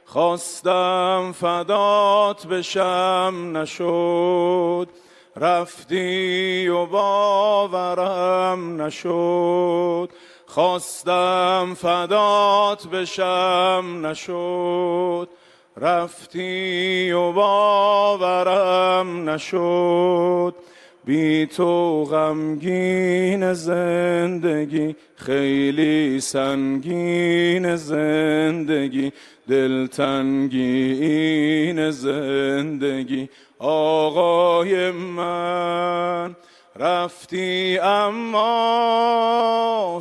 خواستم فدات بشم نشد، رفتی و باورم نشد. خواستم فدات بشم نشد، رفتی و باورم نشد. بی تو غمگین زندگی، خیلی سنگین زندگی، دلتنگین زندگی. آقای من رفتی اما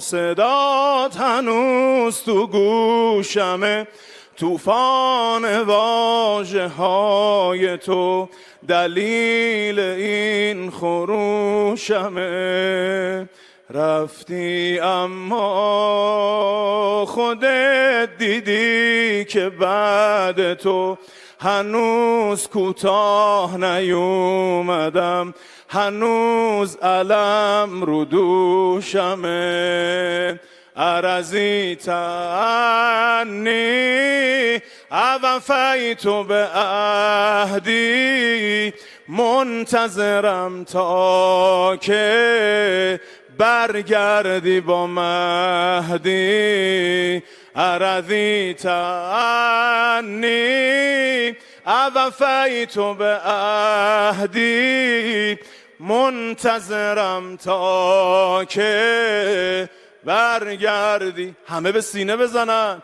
صدات هنوز تو گوشمه، طوفان واژه های تو دلیل این خروشمه. رفتی اما خودت دیدی که بعد تو هنوز کوتاه نیومدم، هنوز علم رو دوشمه. ارزیت عنی اوفیت بعهدی، منتظرم تا که برگردی با مهدی. ارزیت عنی اوفیت بعهدی، منتظرم تا که برگردی. همه به سینه بزنن.